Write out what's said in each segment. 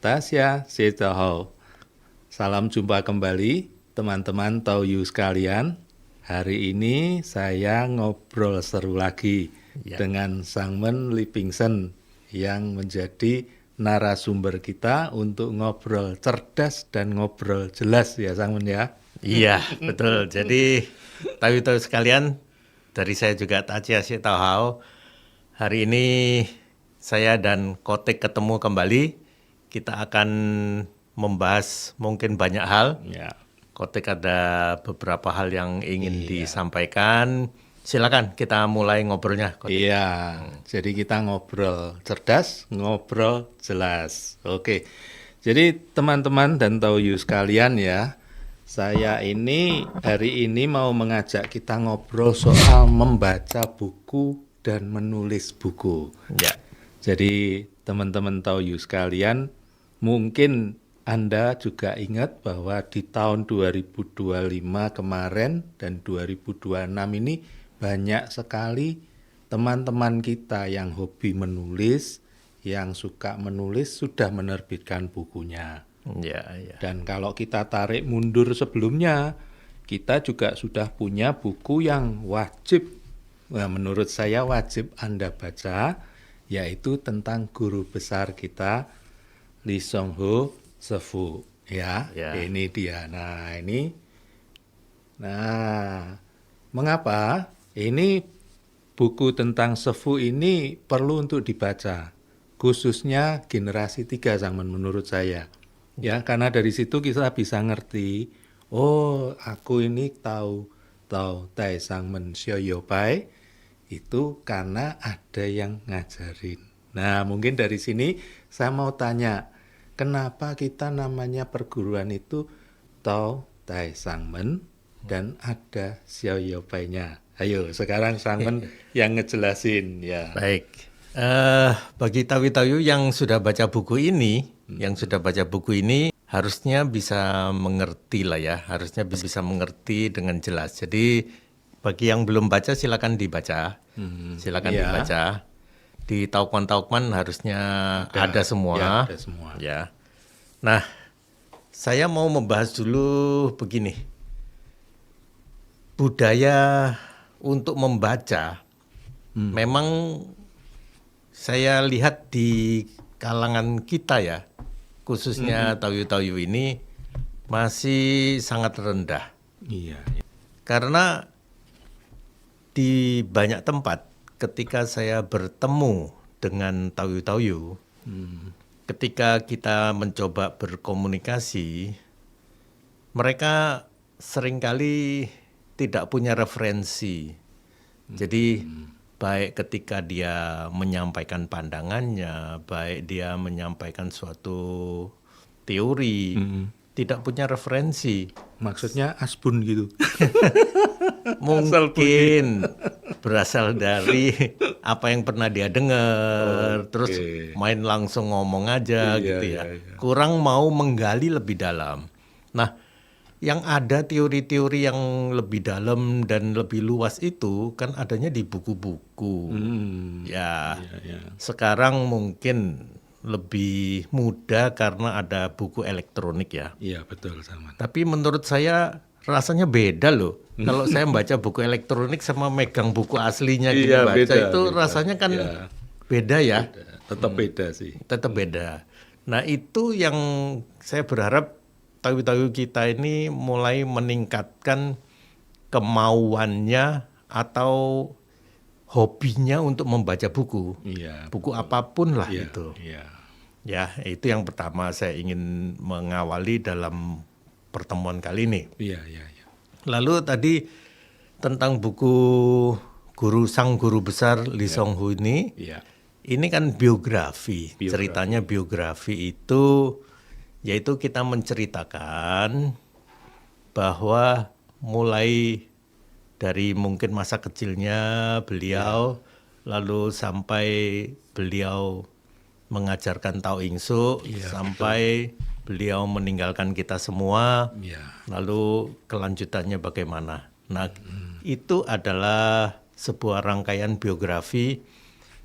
Tasya Setoho. Salam jumpa kembali teman-teman Tauyu sekalian. Hari ini saya ngobrol seru lagi dengan Sangmen Lipingsen yang menjadi narasumber kita untuk ngobrol cerdas dan ngobrol jelas ya Sangmen ya. Iya betul. Jadi Tauyu sekalian, dari saya juga Tasya Setoho. Hari ini saya dan Kotek ketemu kembali. Kita akan membahas mungkin banyak hal. Ya. Kotek ada beberapa hal yang ingin disampaikan. Silakan kita mulai ngobrolnya, Kotek. Iya, jadi kita ngobrol cerdas, ngobrol jelas. Oke, jadi teman-teman dan Tauyu sekalian ya, saya ini hari ini mau mengajak kita ngobrol soal membaca buku dan menulis buku. Ya. Jadi teman-teman Tauyu sekalian, mungkin Anda juga ingat bahwa di tahun 2025 kemarin dan 2026 ini banyak sekali teman-teman kita yang hobi menulis, yang suka menulis sudah menerbitkan bukunya. Ya, ya. Dan kalau kita tarik mundur sebelumnya, kita juga sudah punya buku yang wajib, menurut saya wajib Anda baca, yaitu tentang guru besar kita, Lee Song-ho Sefu. Ya, ini dia. Nah, mengapa? Ini buku tentang Sefu ini perlu untuk dibaca, khususnya generasi 3 Sangmen menurut saya. Ya, karena dari situ kita bisa ngerti, oh aku ini tahu Tai Sangmen Sioyopai itu karena ada yang ngajarin. Nah, mungkin dari sini saya mau tanya, kenapa kita namanya perguruan itu Tai Sangmen dan ada Sioyopainya? Ayo, sekarang Sangmen yang ngejelasin ya. Baik. Bagi Tauyu yang sudah baca buku ini, harusnya bisa mengerti lah ya, harusnya bisa mengerti dengan jelas. Jadi bagi yang belum baca silakan dibaca, dibaca. Di Taukman harusnya ada semua. Ya, ada semua. Ya. Nah, saya mau membahas dulu begini. Budaya untuk membaca, memang saya lihat di kalangan kita ya, khususnya Tauyu ini masih sangat rendah. Iya. Karena di banyak tempat ketika saya bertemu dengan Tauyu, ketika kita mencoba berkomunikasi, mereka seringkali tidak punya referensi. Jadi baik ketika dia menyampaikan pandangannya, baik dia menyampaikan suatu teori, tidak punya referensi. Maksudnya asbun gitu. Mungkin berasal dari apa yang pernah dia dengar, terus main langsung ngomong aja gitu ya. Kurang mau menggali lebih dalam. Nah, yang ada teori-teori yang lebih dalam dan lebih luas itu kan adanya di buku-buku. Sekarang mungkin lebih mudah karena ada buku elektronik ya. Iya, betul sama. Tapi menurut saya rasanya beda loh. Kalau saya membaca buku elektronik sama megang buku aslinya baca itu rasanya kan beda ya. Tetap beda sih. Tetap beda. Nah, itu yang saya berharap Tauyu kita ini mulai meningkatkan kemauannya atau hobinya untuk membaca buku. Buku apapun lah itu. Ya, itu yang pertama saya ingin mengawali dalam pertemuan kali ini. Lalu tadi tentang buku Sang Guru Besar Lee Song-ho ini kan biografi. Ceritanya biografi itu yaitu kita menceritakan bahwa mulai dari mungkin masa kecilnya beliau, lalu sampai beliau mengajarkan Tao Ing Suk, sampai beliau meninggalkan kita semua, lalu kelanjutannya bagaimana. Nah, itu adalah sebuah rangkaian biografi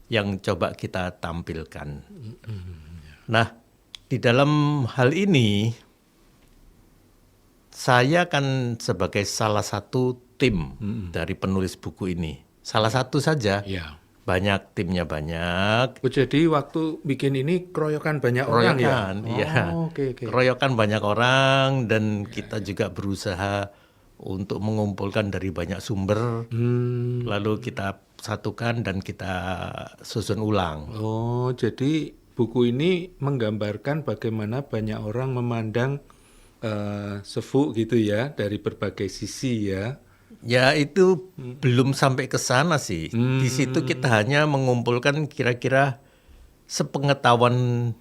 yang coba kita tampilkan. Nah, di dalam hal ini saya kan sebagai salah satu tim dari penulis buku ini. Salah satu saja. Ya. Banyak, timnya banyak. Oh, jadi waktu bikin ini keroyokan banyak orang ya? Iya. Oke. Keroyokan banyak orang dan kita juga berusaha untuk mengumpulkan dari banyak sumber. Lalu kita satukan dan kita susun ulang. Oh, jadi buku ini menggambarkan bagaimana banyak orang memandang Sefu gitu ya, dari berbagai sisi ya. Ya itu belum sampai ke sana sih. Di situ kita hanya mengumpulkan kira-kira sepengetahuan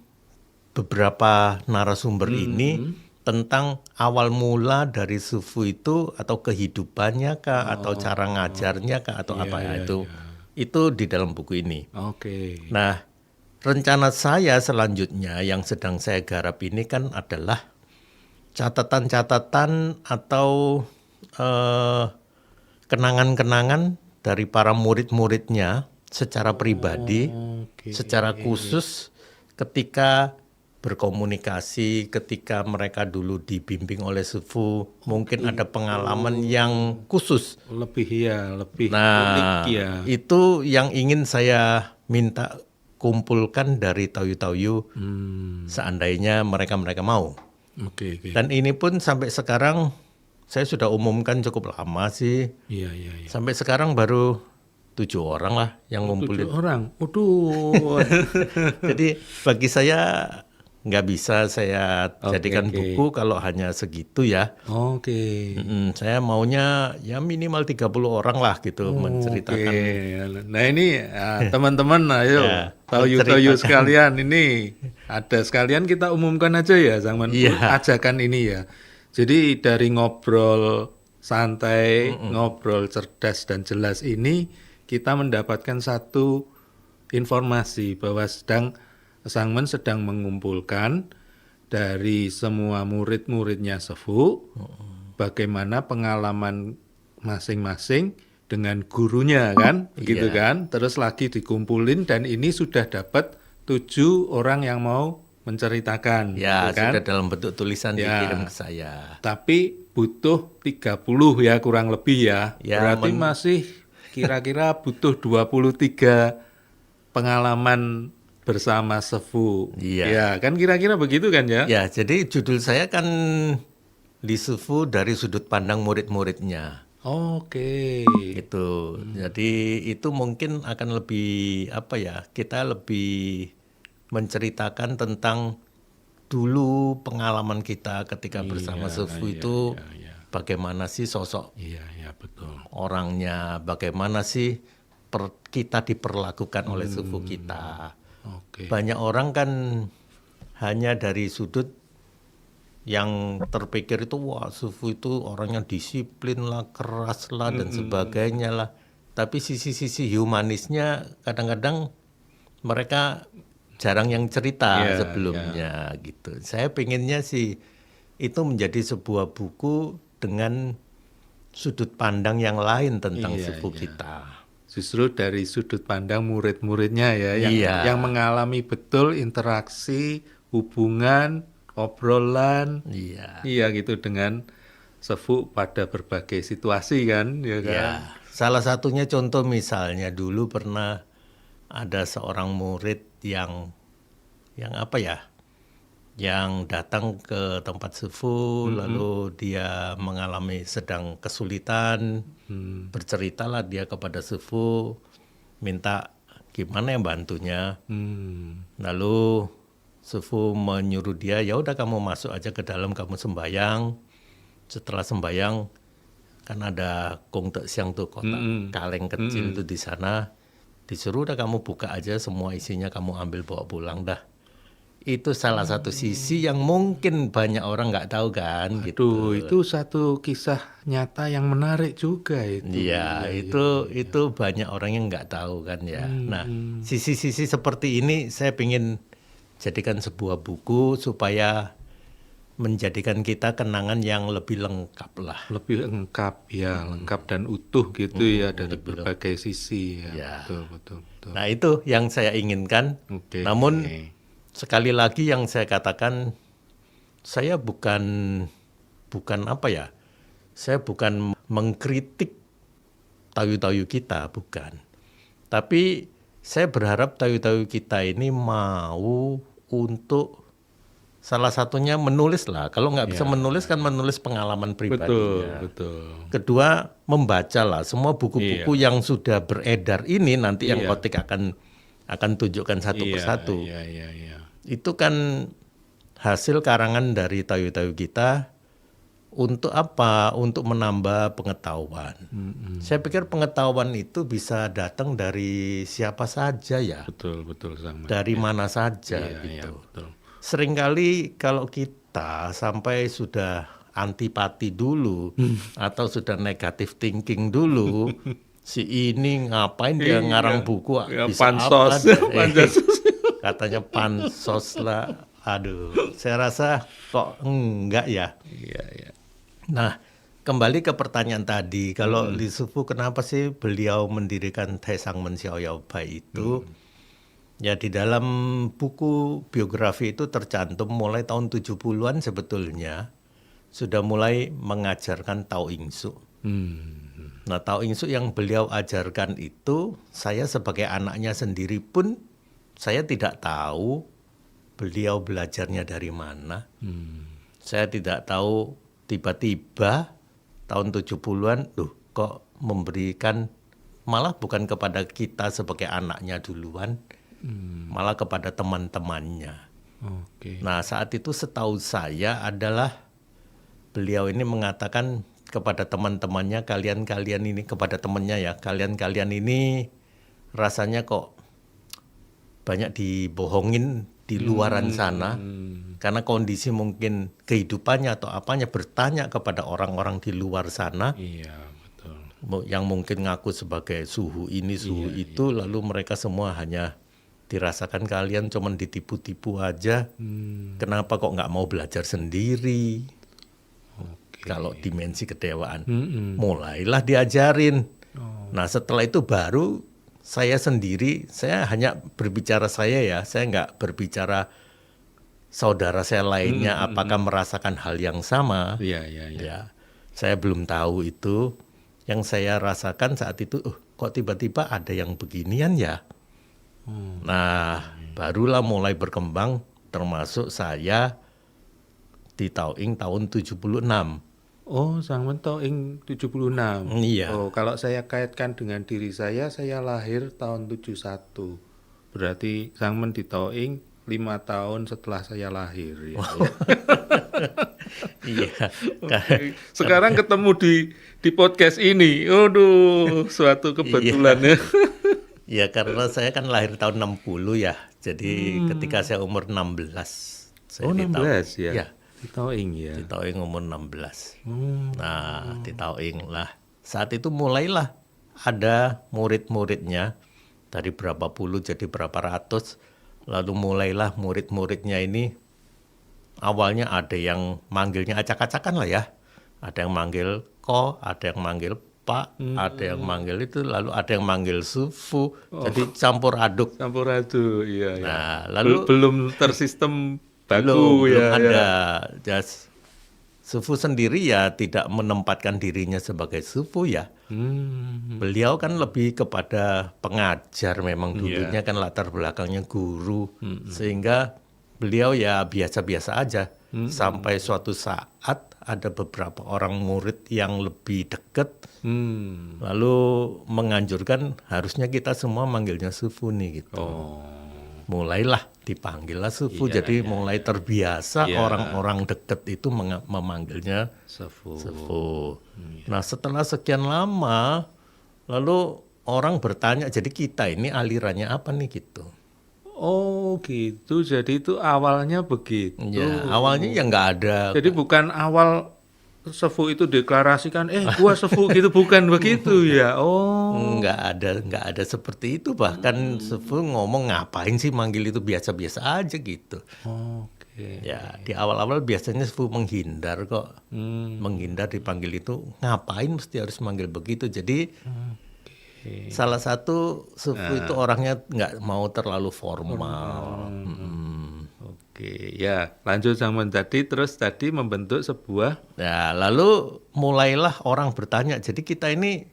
beberapa narasumber ini tentang awal mula dari Sufu itu atau kehidupannya kah atau cara ngajarnya kah atau apa ya itu. Itu di dalam buku ini. Oke. Nah, rencana saya selanjutnya yang sedang saya garap ini kan adalah catatan-catatan atau kenangan-kenangan dari para murid-muridnya secara pribadi, secara khusus ketika berkomunikasi, ketika mereka dulu dibimbing oleh Sufu, mungkin ada pengalaman yang khusus. Lebih unik ya. Itu yang ingin saya minta kumpulkan dari Taoyu-Taoyu seandainya mereka mau. Oke. Dan ini pun sampai sekarang saya sudah umumkan cukup lama sih. Iya. Sampai sekarang baru 7 orang lah yang ngumpulin. 7 orang. Waduh. Jadi bagi saya nggak bisa saya jadikan buku kalau hanya segitu ya. Oke. Saya maunya ya minimal 30 orang lah gitu menceritakan. Nah ini teman-teman, ayo Taoyu sekalian ini ada sekalian kita umumkan aja ya, Sangman. Ajakan ini ya. Jadi dari ngobrol santai, ngobrol cerdas dan jelas ini kita mendapatkan satu informasi bahwa Sangman sedang mengumpulkan dari semua murid-muridnya Sefu bagaimana pengalaman masing-masing dengan gurunya kan, begitu kan? Terus lagi dikumpulin dan ini sudah dapat 7 orang yang mau menceritakan. Ya, kan? sudah dalam bentuk tulisan dikirim ke saya. Tapi butuh 30 ya kurang lebih ya. Berarti masih kira-kira butuh 23 pengalaman bersama Sefu. Ya, kan kira-kira begitu kan ya? Ya, jadi judul saya kan di Sefu dari sudut pandang murid-muridnya. Oke. Gitu. Jadi itu mungkin akan lebih kita lebih menceritakan tentang dulu pengalaman kita ketika bersama Sefu itu bagaimana sih sosok betul. Orangnya, bagaimana sih kita diperlakukan oleh Sefu kita. Banyak orang kan hanya dari sudut yang terpikir itu wah Sefu itu orangnya disiplin lah, keras lah dan sebagainya lah. Tapi sisi-sisi humanisnya kadang-kadang mereka jarang yang cerita sebelumnya gitu. Saya pengennya sih itu menjadi sebuah buku dengan sudut pandang yang lain tentang Sefu kita. Justru dari sudut pandang murid-muridnya ya, yang mengalami betul interaksi, hubungan, obrolan, gitu dengan Sefu pada berbagai situasi kan, ya kan? Ya, salah satunya contoh misalnya dulu pernah ada seorang murid yang yang datang ke tempat Sefu, lalu dia mengalami sedang kesulitan, berceritalah dia kepada Sefu, minta gimana yang bantunya. Lalu Sefu menyuruh dia, ya udah kamu masuk aja ke dalam, kamu sembayang. Setelah sembayang kan ada Kong Tek Siang tuh kotak kaleng kecil itu di sana, disuruh udah kamu buka aja semua isinya, kamu ambil bawa pulang dah. Itu salah satu sisi yang mungkin banyak orang nggak tahu kan. Aduh, itu satu kisah nyata yang menarik juga itu. Iya, itu banyak orang yang nggak tahu kan ya. Nah, sisi-sisi seperti ini saya ingin jadikan sebuah buku supaya menjadikan kita kenangan yang lebih lengkap lah. Lebih lengkap ya, lengkap dan utuh gitu ya dari berbagai sisi ya. Betul. Nah, itu yang saya inginkan. Namun sekali lagi yang saya katakan, saya bukan apa ya, saya bukan mengkritik tayu-tayu kita, bukan. Tapi saya berharap tayu-tayu kita ini mau untuk salah satunya menulis lah. Kalau nggak bisa menulis kan menulis pengalaman pribadinya. Betul. Kedua, membaca lah semua buku-buku yang sudah beredar ini, nanti yang Kotik akan tunjukkan satu persatu. Iya. Itu kan hasil karangan dari tayu-tayu kita. Untuk apa? Untuk menambah pengetahuan. Saya pikir pengetahuan itu bisa datang dari siapa saja ya. Betul Sangman. Dari mana saja gitu. Iya, betul. Seringkali kalau kita sampai sudah antipati dulu atau sudah negatif thinking dulu, si ini ngapain dia ngarang buku bisa pansos. apa? Katanya pansos lah. Aduh, saya rasa kok enggak ya. Iya. Nah, kembali ke pertanyaan tadi, kalau Li Shufu kenapa sih beliau mendirikan Taesangmen Xiaoyaobai itu? Ya di dalam buku biografi itu tercantum mulai tahun 70-an sebetulnya sudah mulai mengajarkan Tao Ying Su. Nah, Tao Ying Su yang beliau ajarkan itu, saya sebagai anaknya sendiri pun saya tidak tahu beliau belajarnya dari mana. Saya tidak tahu tiba-tiba tahun 70-an, kok memberikan, malah bukan kepada kita sebagai anaknya duluan, malah kepada teman-temannya. Oke. Nah saat itu setahu saya adalah beliau ini mengatakan kepada teman-temannya, kalian-kalian ini, kepada temannya ya, kalian-kalian ini rasanya kok banyak dibohongin di luaran sana, karena kondisi mungkin kehidupannya atau apanya, bertanya kepada orang-orang di luar sana. Iya, betul. Yang mungkin ngaku sebagai suhu ini, suhu itu, lalu mereka semua hanya dirasakan kalian cuman ditipu-tipu aja. Kenapa kok nggak mau belajar sendiri? Kalau dimensi kedewaan, mulailah diajarin. Nah setelah itu baru saya sendiri, saya hanya berbicara saya ya, saya nggak berbicara saudara saya lainnya apakah merasakan hal yang sama. Iya. Ya, saya belum tahu itu. Yang saya rasakan saat itu, kok tiba-tiba ada yang beginian ya. Nah, barulah mulai berkembang, termasuk saya di Tao Ying tahun 76. Oh, Sangmen Tao Ying 76. Iya. Oh, kalau saya kaitkan dengan diri saya lahir tahun 71. Berarti Sangmen di Tao Ying 5 tahun setelah saya lahir. Ya. Iya. Sekarang ketemu di podcast ini. Aduh, suatu kebetulan ya. Ya karena saya kan lahir tahun 60 ya. Jadi ketika saya umur 16. Saya 16 ya? Ya. Di Tao Ying ya? Di Tao Ying umur 16. Nah, di Tao Ying lah. Saat itu mulailah ada murid-muridnya. Dari berapa puluh jadi berapa ratus. Lalu mulailah murid-muridnya ini. Awalnya ada yang manggilnya acak-acakan lah ya. Ada yang manggil ko, ada yang manggil pak, ada yang manggil itu, lalu ada yang manggil sufu. Jadi campur aduk. Campur aduk, iya. Nah, lalu belum tersistem baku belum ya. ada. Ya. Sufu sendiri ya tidak menempatkan dirinya sebagai sufu ya. Beliau kan lebih kepada pengajar memang dulunya kan latar belakangnya guru. Sehingga beliau ya biasa-biasa aja. Sampai suatu saat ada beberapa orang murid yang lebih dekat. Lalu menganjurkan harusnya kita semua manggilnya sufu nih gitu. Mulailah dipanggillah sufu, jadi mulai terbiasa orang-orang dekat itu memanggilnya sufu. Nah setelah sekian lama, lalu orang bertanya, jadi kita ini alirannya apa nih gitu. Oh gitu, jadi itu awalnya begitu. Ya, awalnya ya nggak ada. Jadi bukan awal sefu itu deklarasikan, gua sefu gitu, bukan begitu ya. Oh, nggak ada seperti itu. Bahkan sefu ngomong ngapain sih manggil itu biasa-biasa aja gitu. Oke. Ya di awal-awal biasanya sefu menghindar kok, menghindar dipanggil itu ngapain mesti harus manggil begitu. Jadi salah satu sefu itu orangnya nggak mau terlalu formal. Oke, ya lanjut sama tadi, terus tadi membentuk sebuah Nah, lalu mulailah orang bertanya, jadi kita ini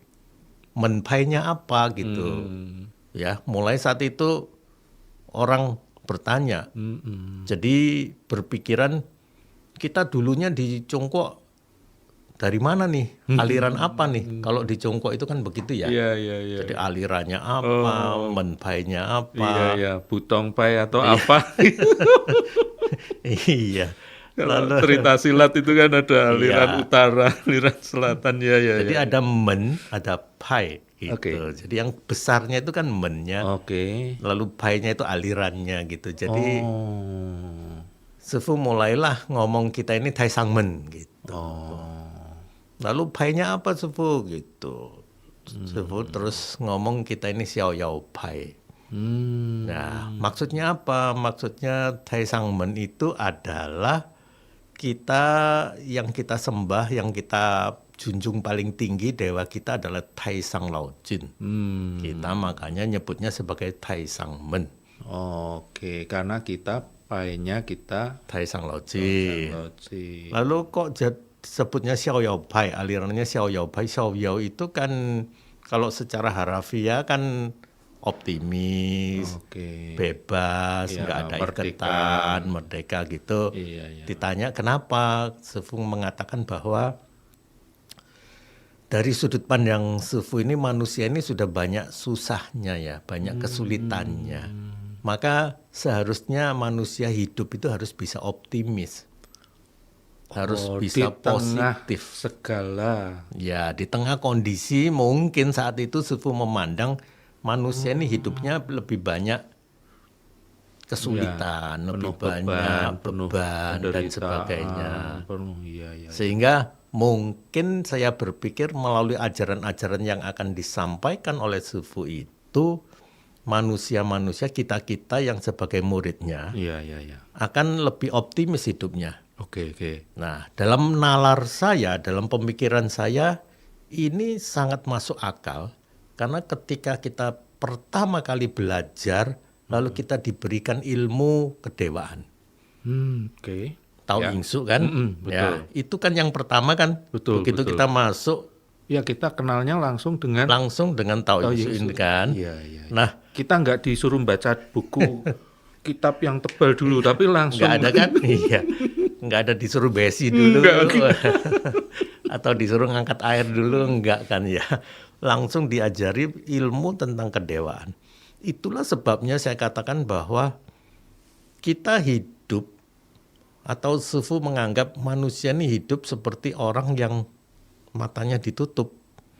menpainya apa gitu. Ya, mulai saat itu orang bertanya. Jadi berpikiran kita dulunya di Congkok dari mana nih? Aliran apa nih? Kalau di Congkok itu kan begitu ya. iya iya iya. Jadi alirannya apa, menpainya Iya apa. ya, Butong Pai atau apa? Iya. Kalau cerita silat itu kan ada aliran Iya. utara, aliran selatan, ya ya. Jadi ya. ada men, ada pai gitu. Oke. Jadi yang besarnya itu kan mennya, Oke. lalu painya itu alirannya gitu. Jadi Oh. Sifu mulailah ngomong kita ini Taisang Men gitu. Oh. Lalu painya apa Sifu gitu. Sifu terus ngomong kita ini Xiao Yao Pai. Nah, maksudnya apa? Maksudnya Taisang Men itu adalah kita yang kita sembah, yang kita junjung paling tinggi, dewa kita adalah Taisang Lao Jin. Kita makanya nyebutnya sebagai Taisang Men. Oke, karena kita painya kita Taisang Lao Jin. Loci. Lalu kok sebutnya Xiao Yao Pai, alirannya Xiao Yao Pai. Xiao Yao itu kan kalau secara harafiah kan optimis, Oke. bebas, Ya, nggak ada merdeka. ikatan, merdeka gitu. Iya iya. Ditanya kenapa, Sifu mengatakan bahwa dari sudut pandang Sifu ini manusia ini sudah banyak susahnya ya, banyak kesulitannya. Maka seharusnya manusia hidup itu harus bisa optimis. Harus bisa di tengah positif. segala. Ya, di tengah kondisi mungkin saat itu Sifu memandang manusia ini hidupnya lebih banyak kesulitan, lebih banyak penuh beban dan penderitaan, sebagainya. penuh iya iya. Sehingga mungkin saya berpikir melalui ajaran-ajaran yang akan disampaikan oleh Sifu itu, manusia-manusia kita-kita yang sebagai muridnya Iya iya iya. akan lebih optimis hidupnya. Oke oke. Nah, dalam nalar saya, dalam pemikiran saya, ini sangat masuk akal. Karena ketika kita pertama kali belajar, lalu kita diberikan ilmu kedewaan. Oke. Tao Ya. Yingsu kan? betul. Ya, itu kan yang pertama kan. Betul, Begitu betul. kita masuk, Ya kita kenalnya langsung dengan langsung dengan Tao Tao Yingsu Yingsu. ini kan. Iya iya. Nah, Kita nggak disuruh baca buku kitab yang tebal dulu, tapi langsung nggak ada kan? Iya. Nggak ada disuruh besi dulu. Atau disuruh ngangkat air dulu, enggak kan ya. Langsung diajari ilmu tentang kedewaan. Itulah sebabnya saya katakan bahwa kita hidup atau Sifu menganggap manusia ini hidup seperti orang yang matanya ditutup.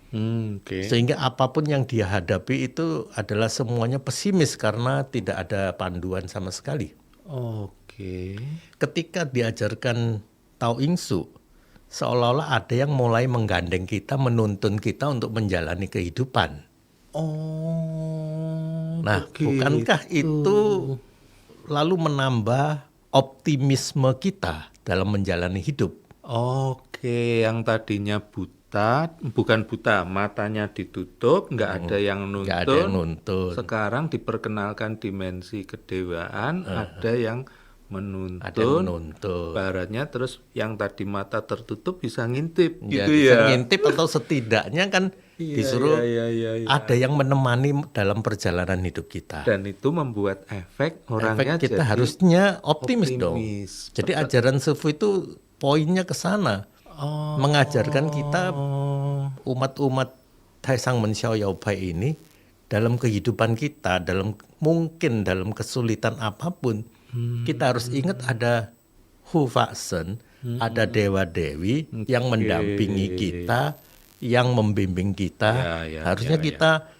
Oke. Sehingga apapun yang dia hadapi itu adalah semuanya pesimis karena tidak ada panduan sama sekali. Oke. Ketika diajarkan Tao Yingsu, seolah-olah ada yang mulai menggandeng kita, menuntun kita untuk menjalani kehidupan. Oh. Nah, begitu. bukankah itu lalu menambah optimisme kita dalam menjalani hidup? Oke, yang tadinya buta, bukan buta, matanya ditutup, nggak ada yang nuntun. Nggak ada yang nuntun. Sekarang diperkenalkan dimensi kedewaan, ada yang menuntun. Ada yang menuntun. Baratnya terus yang tadi mata tertutup bisa ngintip, Ya, gitu bisa ya. ngintip atau setidaknya kan disuruh iya. ada yang menemani dalam perjalanan hidup kita. Dan itu membuat efek orangnya Efek kita jadi harusnya optimis dong. optimis. Jadi ajaran Sifu itu poinnya ke sana. Oh. Mengajarkan kita umat-umat Taisang Men Xiao Yao Pai ini dalam kehidupan kita, mungkin dalam kesulitan apapun, kita harus ingat ada Hu Fa Shen, ada dewa-dewi yang mendampingi kita, yang membimbing kita. Harusnya kita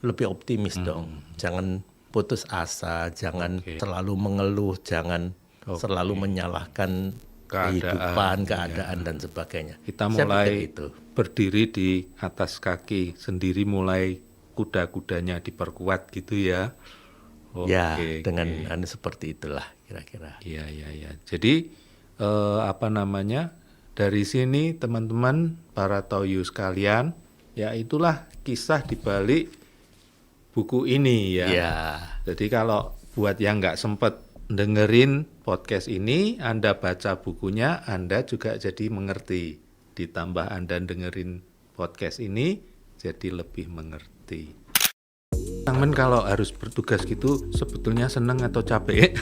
lebih optimis dong. Jangan putus asa, jangan selalu mengeluh, jangan selalu menyalahkan kehidupan, keadaan dan sebagainya. Kita Saya mulai pikir itu. berdiri di atas kaki sendiri, mulai kuda-kudanya diperkuat gitu ya. Ya, dengan seperti itulah kira-kira. Iya. Jadi apa namanya? Dari sini teman-teman para Taoyu sekalian, ya itulah kisah di balik buku ini ya. Ya. Jadi kalau buat yang nggak sempet dengerin podcast ini, Anda baca bukunya, Anda juga jadi mengerti. Ditambah Anda dengerin podcast ini, jadi lebih mengerti. Teman kalau harus bertugas gitu, sebetulnya seneng atau capek?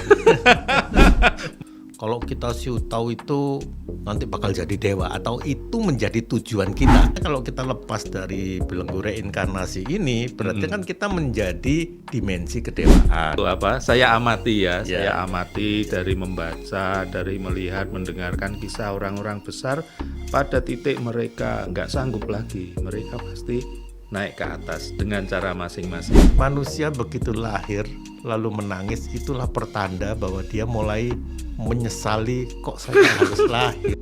Kalau kita tahu itu nanti bakal jadi dewa atau itu menjadi tujuan kita. Kalau kita lepas dari belenggu reinkarnasi ini, berarti kan kita menjadi dimensi kedewaan. Itu apa? Saya amati ya, saya amati dari membaca, dari melihat, mendengarkan kisah orang-orang besar. Pada titik mereka nggak sanggup lagi, mereka pasti naik ke atas dengan cara masing-masing. Manusia begitu lahir lalu menangis, itulah pertanda bahwa dia mulai menyesali kok saya harus lahir.